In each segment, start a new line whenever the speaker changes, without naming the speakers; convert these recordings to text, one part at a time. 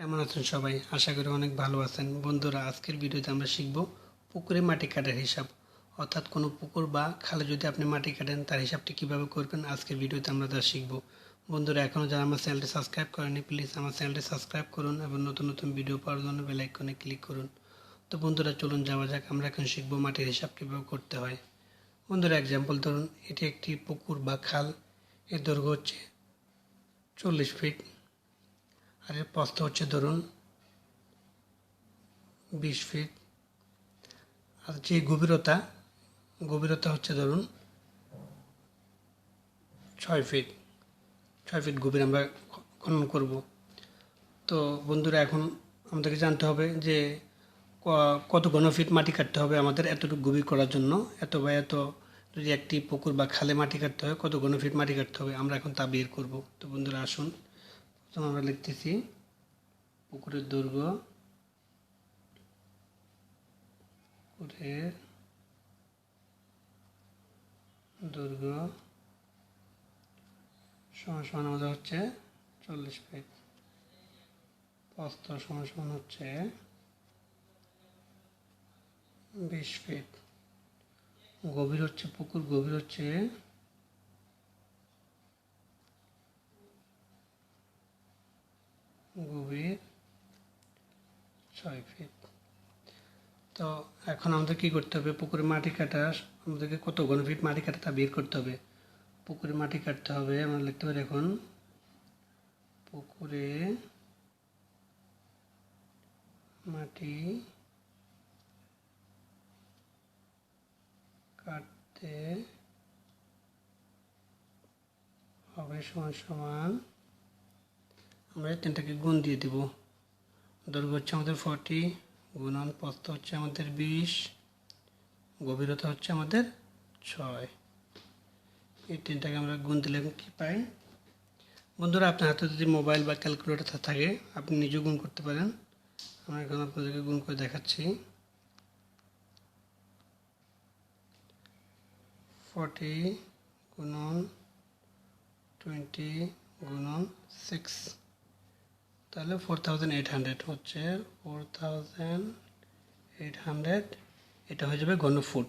কেমন আছেন সবাই? আশা করি অনেক ভালো আছেন। বন্ধুরা, আজকের ভিডিওতে আমরা শিখব পুকুরে মাটি কাটার হিসাব। অর্থাৎ কোনো পুকুর বা খালে যদি আপনি মাটি কাটেন তার হিসাবটি কীভাবে করবেন আজকের ভিডিওতে আমরা তা শিখব। বন্ধুরা, এখনও যারা আমার চ্যানেলটি সাবস্ক্রাইব করেনি প্লিজ আমার চ্যানেলটি সাবস্ক্রাইব করুন এবং নতুন নতুন ভিডিও পাওয়ার জন্য বেল আইকনে ক্লিক করুন। তো বন্ধুরা, চলুন যাওয়া যাক। আমরা এখন শিখব মাটির হিসাব কীভাবে করতে হয়। বন্ধুরা, এক্সাম্পল ধরুন, এটি একটি পুকুর বা খাল। এর দৈর্ঘ্য হচ্ছে 40 ফিট আর এর প্রস্থ হচ্ছে ধরুন 20 ফিট। আর যে গভীরতা হচ্ছে ধরুন 6 ফিট। 6 ফিট গভীর আমরা খনন করব। তো বন্ধুরা, এখন আমাদেরকে জানতে হবে যে কত ঘনফিট মাটি কাটতে হবে আমাদের এতটুকু গভীর করার জন্য। এত বা এত যদি একটি পুকুর বা খালে মাটি কাটতে হয় কত ঘনফিট মাটি কাটতে হবে আমরা এখন তা বের করব। তো বন্ধুরা আসুন, প্রথমে আমরা লিখতেছি পুকুরের দৈর্ঘ্য সমান আমাদের হচ্ছে 40 ফিট। প্রস্থ সমান হচ্ছে 20 ফিট। পুকুর গভীর হচ্ছে 6 ফিট। তো এখন আমাদের কী করতে হবে? পুকুরে মাটি কাটা আমাদেরকে কত ঘনফিট মাটি কাটা তা বের করতে হবে। পুকুরে মাটি কাটতে হবে, আমরা লিখতে পারি এখন পুকুরে মাটি কাটতে হবে সমান আমরা তিনটাকে গুণ দিয়ে দেব। দৈর্ঘ্য হচ্ছে আমাদের 40 গুণন প্রস্থ হচ্ছে আমাদের 20, গভীরতা হচ্ছে আমাদের 6। এই তিনটাকে আমরা গুণ দিলে কি পাই? বন্ধুরা, আপনার হাতে যদি মোবাইল বা ক্যালকুলেটর থাকে আপনি নিজেও গুণ করতে পারেন। আমরা এখন আপনাদেরকে গুণ করে দেখাচ্ছি। 40 গুণন 20 গুণন 6, তাহলে 4800 হচ্ছে 4800। এটা হয়ে যাবে ঘনফুট।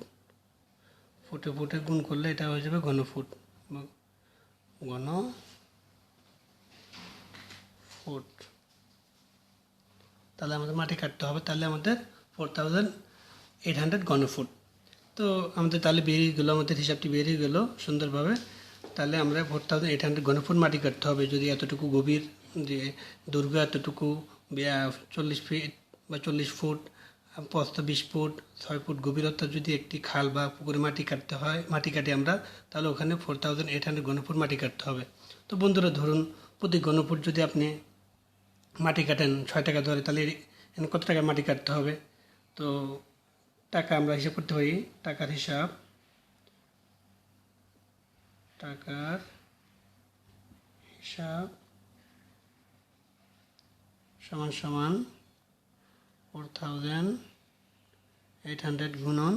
ফুটে গুণ করলে এটা হয়ে যাবে ঘনফুট। তাহলে আমাদের মাটি কাটতে হবে, তাহলে আমাদের 4800 ঘনফুট। তো আমাদের তাহলে বেরিয়ে গেলো, আমাদের হিসাবটি বেরিয়ে গেল সুন্দরভাবে। তাহলে আমরা 4800 ঘনফুট মাটি কাটতে হবে যদি এতটুকু গভীর, যে দৈর্ঘ্য এতটুকু 40 ফিট বা 40 ফুট, প্রস্থ 20 ফুট, 6 ফুট গভীরতা যদি একটি খাল বা পুকুরে মাটি কাটি আমরা, তাহলে ওখানে 4800 ঘনফুট মাটি কাটতে হবে। তো বন্ধুরা, ধরুন প্রতি ঘনফুট যদি আপনি মাটি কাটেন 6 টাকা ধরে, তাহলে কত টাকা মাটি কাটতে হবে? তো টাকা আমরা হিসাব করতে পারি। টাকার হিসাব সমান 4800 গুণন,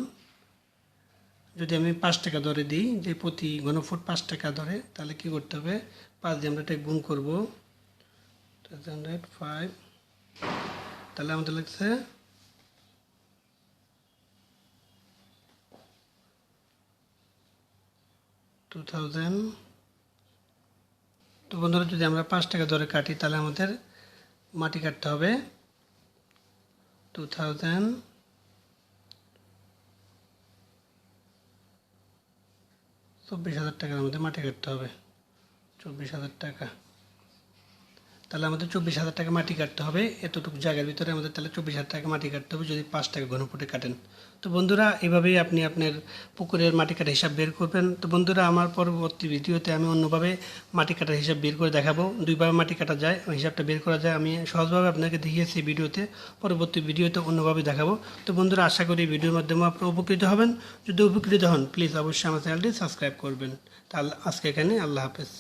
যদি আমি 5 টাকা ধরে দিই, যে প্রতি ঘনফুট 5 টাকা ধরে, তাহলে কি করতে হবে? 5 দিয়ে আমরা এটা গুণ করবো 5, তাহলে আমাদের লাগছে 2000। তো বন্ধুরা, যদি আমরা 5 টাকা ধরে কাটি তাহলে আমাদের মাটি কাটতে হবে 24,000 টাকার মধ্যে মাটি কাটতে হবে। 24,000 টাকা, তাহলে আমাদের 24,000 টাকা মাটি কাটতে হবে। এতটুকু জায়গার ভিতরে আমাদের তাহলে 24,000 টাকা মাটি কাটতে হবে যদি 5 টাকা ঘনফুটে কাটেন। তো বন্ধুরা, এভাবেই আপনি আপনার পুকুরের মাটি কাটার হিসাব বের করবেন। তো বন্ধুরা, আমার পরবর্তী ভিডিওতে আমি অন্যভাবে মাটি কাটার হিসাব বের করে দেখাবো। দুইভাবে মাটি কাটা যায়, ওই হিসাবটা বের করা যায়। আমি সহজভাবে আপনাকে দেখিয়েছি ভিডিওতে, পরবর্তী ভিডিওতে অন্যভাবে দেখাবো। তো বন্ধুরা, আশা করি ভিডিওর মাধ্যমে আপনারা উপকৃত হবেন। যদি উপকৃত হন প্লিজ অবশ্যই আমার চ্যানেলটি সাবস্ক্রাইব করবেন। তাহলে আজকে এখানে আল্লাহ হাফেজ।